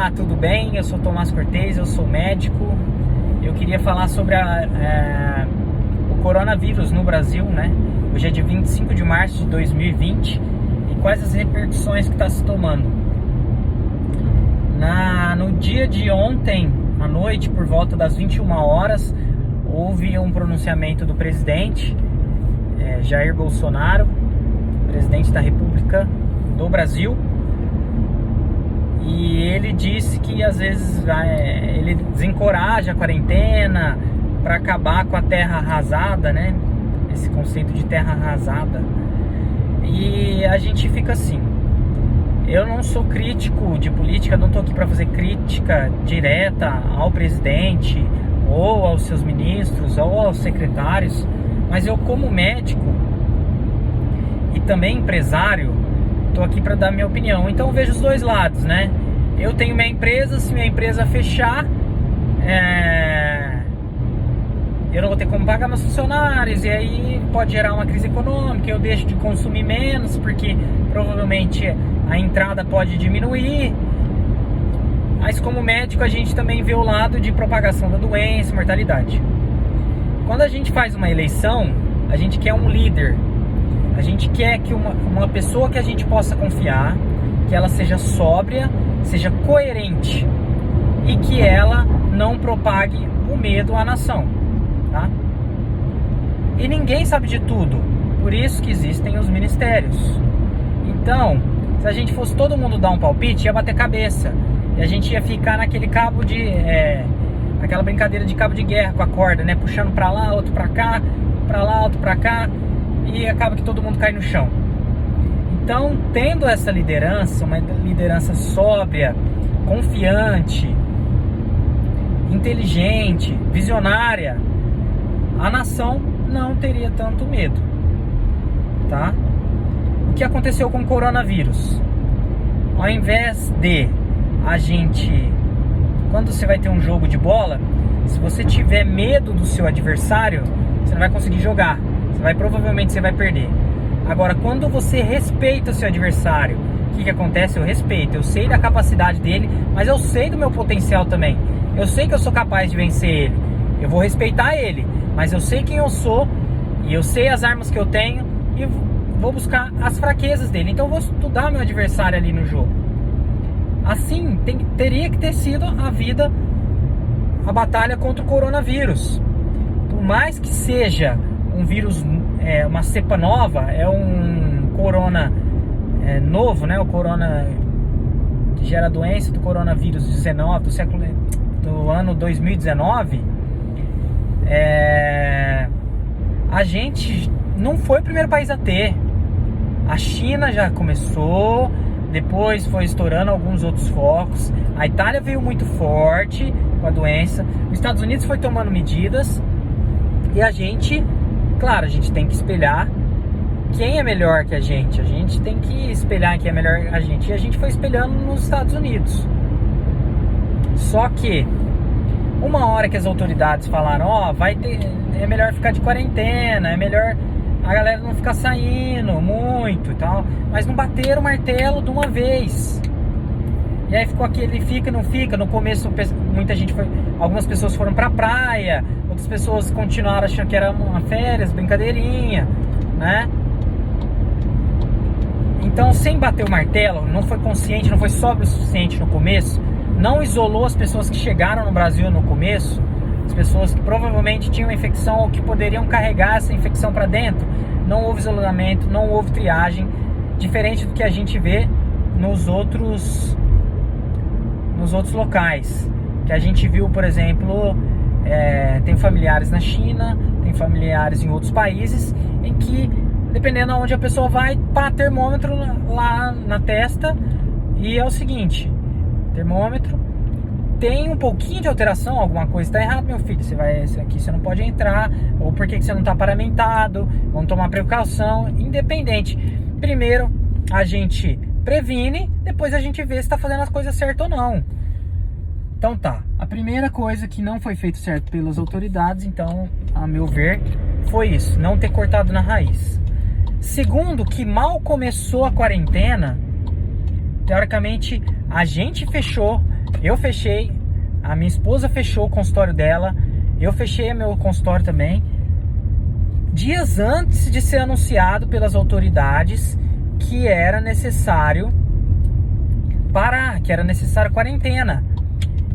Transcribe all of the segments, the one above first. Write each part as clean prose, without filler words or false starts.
Olá, tudo bem? Eu sou Tomás Cortez, eu sou médico. Eu queria falar sobre o coronavírus no Brasil, né? Hoje é dia 25 de março de 2020 e quais as repercussões que está se tomando. No dia de ontem à noite, por volta das 21 horas, houve um pronunciamento do presidente Jair Bolsonaro, presidente da República do Brasil, e ele disse que às vezes ele desencoraja a quarentena para acabar com a terra arrasada, né? Esse conceito de terra arrasada. E a gente fica assim. Eu não sou crítico de política, não estou aqui para fazer crítica direta ao presidente ou aos seus ministros ou aos secretários, mas eu, como médico e também empresário, estou aqui para dar minha opinião. Então eu vejo os dois lados, né? Eu tenho minha empresa, se minha empresa fechar, eu não vou ter como pagar meus funcionários, e aí pode gerar uma crise econômica, eu deixo de consumir menos, porque provavelmente a entrada pode diminuir. Mas como médico a gente também vê o lado de propagação da doença, mortalidade. Quando a gente faz uma eleição, a gente quer um líder. A gente quer que uma pessoa que a gente possa confiar, que ela seja sóbria, seja coerente e que ela não propague o medo à nação, tá? E ninguém sabe de tudo, por isso que existem os ministérios. Então, se a gente fosse todo mundo dar um palpite, ia bater cabeça e a gente ia ficar naquele cabo de aquela brincadeira de cabo de guerra com a corda, né? Puxando pra lá, outro pra cá, pra lá, outro pra cá, e acaba que todo mundo cai no chão. Então, tendo essa liderança, uma liderança sóbria, confiante, inteligente, visionária, a nação não teria tanto medo, tá? O que aconteceu com o coronavírus? Ao invés de a gente, quando você vai ter um jogo de bola, se você tiver medo do seu adversário, você não vai conseguir jogar. Provavelmente você vai perder. Agora, quando você respeita o seu adversário, o que acontece? Eu respeito, eu sei da capacidade dele, mas eu sei do meu potencial também. Eu sei que eu sou capaz de vencer ele. Eu vou respeitar ele, mas eu sei quem eu sou e eu sei as armas que eu tenho e vou buscar as fraquezas dele. Então eu vou estudar meu adversário ali no jogo. Assim, teria que ter sido a batalha contra o coronavírus. Por mais que seja um vírus, uma cepa nova, um corona novo, né? O corona que gera a doença do coronavírus 19 do ano 2019. A gente não foi o primeiro país a ter. A China já começou, depois foi estourando alguns outros focos. A Itália veio muito forte com a doença. Os Estados Unidos foi tomando medidas. E a gente, claro, a gente tem que espelhar quem é melhor que a gente. A gente tem que espelhar quem é melhor que a gente. E a gente foi espelhando nos Estados Unidos. Só que uma hora que as autoridades falaram, é melhor ficar de quarentena, é melhor a galera não ficar saindo muito e tal, mas não bateram o martelo de uma vez. E aí ficou aquele fica, não fica. No começo algumas pessoas foram pra praia, outras pessoas continuaram achando que era uma férias, brincadeirinha, né? Então, sem bater o martelo, não foi consciente, não foi sóbrio o suficiente no começo, não isolou as pessoas que chegaram no Brasil no começo, as pessoas que provavelmente tinham infecção ou que poderiam carregar essa infecção para dentro. Não houve isolamento, não houve triagem, diferente do que a gente vê nos outros locais. Que a gente viu, por exemplo, tem familiares na China, tem familiares em outros países, em que, dependendo de onde a pessoa vai, pá, termômetro lá na testa, e é o seguinte: termômetro, tem um pouquinho de alteração, alguma coisa está errada, meu filho, esse aqui você não pode entrar, ou por que você não está paramentado, vamos tomar precaução, independente. Primeiro a gente previne, depois a gente vê se está fazendo as coisas certas ou não. Então tá, a primeira coisa que não foi feito certo pelas autoridades, então, a meu ver, foi isso, não ter cortado na raiz. Segundo, que mal começou a quarentena, teoricamente a gente fechou Eu fechei, a minha esposa fechou o consultório dela, eu fechei meu consultório também, dias antes de ser anunciado pelas autoridades que era necessário parar, que era necessário quarentena.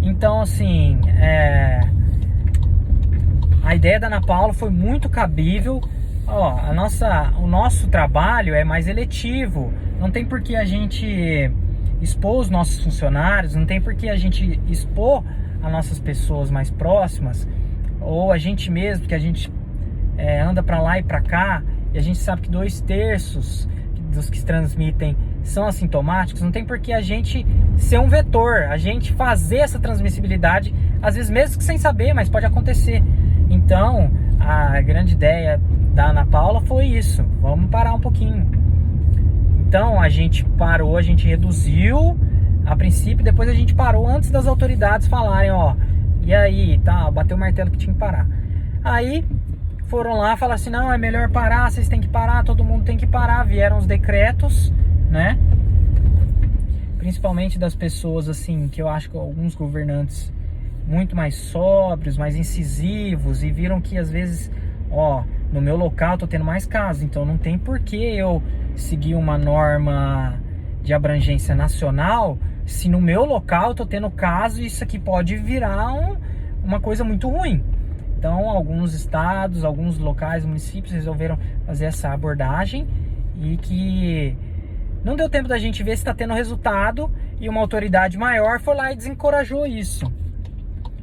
Então, assim, a ideia da Ana Paula foi muito cabível. Ó, o nosso trabalho é mais eletivo. Não tem por que a gente expor os nossos funcionários, não tem por que a gente expor as nossas pessoas mais próximas, ou a gente mesmo, que a gente anda para lá e para cá, e a gente sabe que 2/3 dos que transmitem são assintomáticos. Não tem por que a gente ser um vetor, a gente fazer essa transmissibilidade, às vezes mesmo que sem saber, mas pode acontecer. Então, a grande ideia da Ana Paula foi isso: vamos parar um pouquinho. Então, a gente parou, a gente reduziu a princípio, depois a gente parou antes das autoridades falarem, ó, e aí, tá, bateu o martelo que tinha que parar. Aí foram lá, falaram assim, não, é melhor parar, vocês têm que parar, todo mundo tem que parar. Vieram os decretos, né? Principalmente das pessoas, assim, que eu acho que alguns governantes muito mais sóbrios, mais incisivos, e viram que às vezes, ó, no meu local tô tendo mais casos, então não tem por que eu seguir uma norma de abrangência nacional se no meu local eu tô tendo caso e isso aqui pode virar uma coisa muito ruim. Então, alguns estados, alguns locais, municípios resolveram fazer essa abordagem e que não deu tempo da gente ver se está tendo resultado, e uma autoridade maior foi lá e desencorajou isso.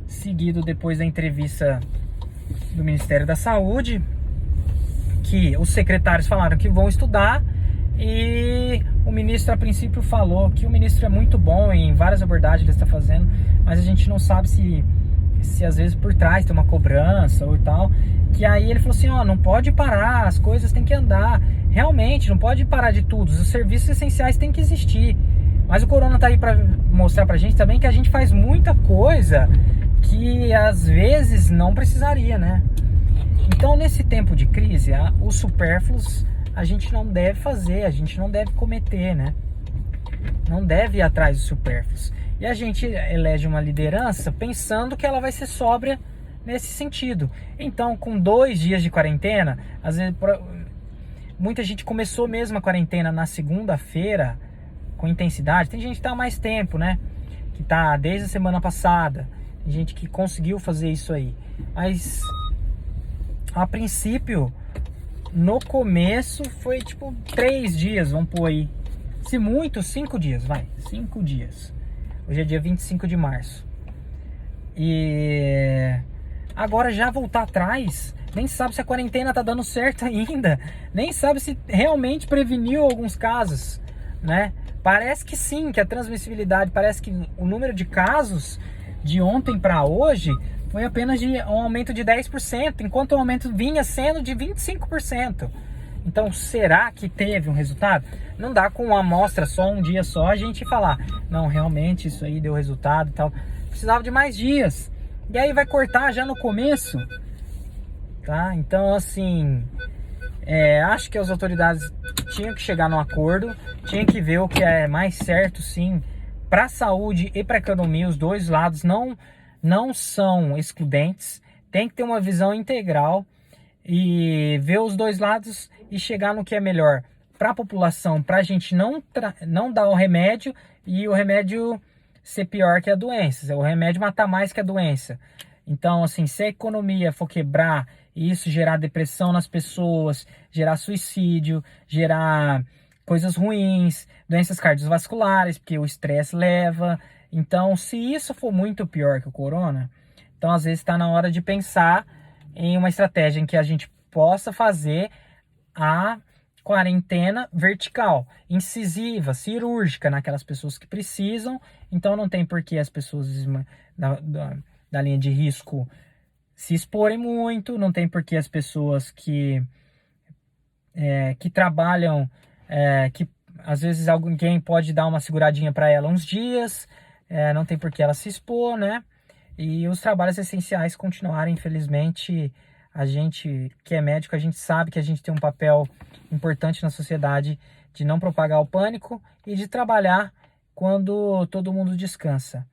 Seguido depois da entrevista do Ministério da Saúde, que os secretários falaram que vão estudar, e o ministro a princípio falou que o ministro é muito bom em várias abordagens que ele está fazendo, mas a gente não sabe se às vezes por trás tem uma cobrança ou tal, que aí ele falou assim, ó, não pode parar, as coisas têm que andar, realmente, não pode parar de tudo, os serviços essenciais têm que existir, mas o Corona tá aí para mostrar pra gente também que a gente faz muita coisa que às vezes não precisaria, né? Então, nesse tempo de crise, os supérfluos a gente não deve fazer, a gente não deve cometer, né? Não deve ir atrás dos supérfluos. E a gente elege uma liderança pensando que ela vai ser sóbria nesse sentido. Então, com 2 dias de quarentena, às vezes muita gente começou mesmo a quarentena na segunda-feira com intensidade. Tem gente que tá há mais tempo, né? Que tá desde a semana passada. Tem gente que conseguiu fazer isso aí. Mas, a princípio, no começo foi tipo 3 dias, vamos pôr aí. Se muito, 5 dias, vai. 5 dias. Hoje é dia 25 de março. E agora já voltar atrás, nem sabe se a quarentena tá dando certo ainda. Nem sabe se realmente preveniu alguns casos, né? Parece que sim, que a transmissibilidade, parece que o número de casos de ontem para hoje foi apenas de um aumento de 10%, enquanto o aumento vinha sendo de 25%. Então, será que teve um resultado? Não dá com uma amostra só, um dia só, a gente falar, não, realmente isso aí deu resultado e tal. Precisava de mais dias. E aí vai cortar já no começo, tá? Então, assim, acho que as autoridades tinham que chegar num acordo, tinham que ver o que é mais certo, sim, para a saúde e para a economia. Os dois lados não são excludentes, tem que ter uma visão integral e ver os dois lados e chegar no que é melhor para a população, para a gente não dar o remédio e o remédio ser pior que a doença, o remédio matar mais que a doença. Então, assim, se a economia for quebrar e isso gerar depressão nas pessoas, gerar suicídio, gerar coisas ruins, doenças cardiovasculares, porque o estresse leva. Então, se isso for muito pior que o corona, então às vezes está na hora de pensar em uma estratégia em que a gente possa fazer a quarentena vertical, incisiva, cirúrgica naquelas pessoas que precisam. Então não tem por que as pessoas da linha de risco se exporem muito, não tem por que as pessoas que trabalham, que às vezes alguém pode dar uma seguradinha para ela uns dias, não tem por que ela se expor, né? E os trabalhos essenciais continuarem. Infelizmente, a gente que é médico, a gente sabe que a gente tem um papel importante na sociedade de não propagar o pânico e de trabalhar quando todo mundo descansa.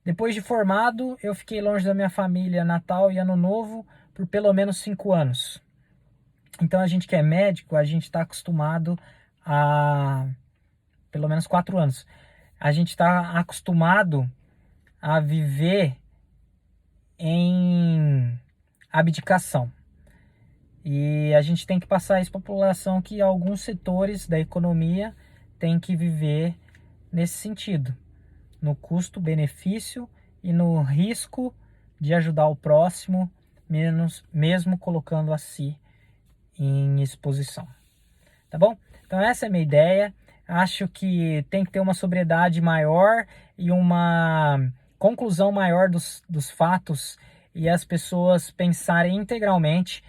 Depois de formado, eu fiquei longe da minha família Natal e Ano Novo por pelo menos 5 anos. Então a gente que é médico, a gente está acostumado a pelo menos 4 anos. A gente está acostumado a viver em abdicação. E a gente tem que passar isso para a população que alguns setores da economia têm que viver nesse sentido, no custo-benefício e no risco de ajudar o próximo, mesmo colocando a si em exposição. Tá bom? Então essa é a minha ideia. Acho que tem que ter uma sobriedade maior e uma conclusão maior dos fatos e as pessoas pensarem integralmente,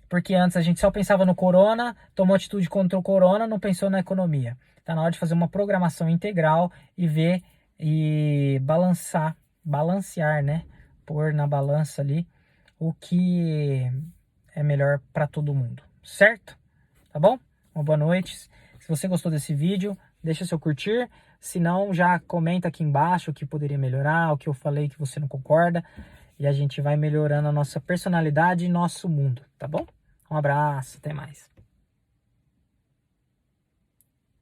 porque antes a gente só pensava no corona, tomou atitude contra o corona, não pensou na economia. Está na hora de fazer uma programação integral e ver e balancear, né? Pôr na balança ali o que é melhor para todo mundo, certo? Tá bom? Uma boa noite. Se você gostou desse vídeo, deixa seu curtir. Se não, já comenta aqui embaixo o que poderia melhorar, o que eu falei que você não concorda. E a gente vai melhorando a nossa personalidade e nosso mundo, tá bom? Um abraço, até mais.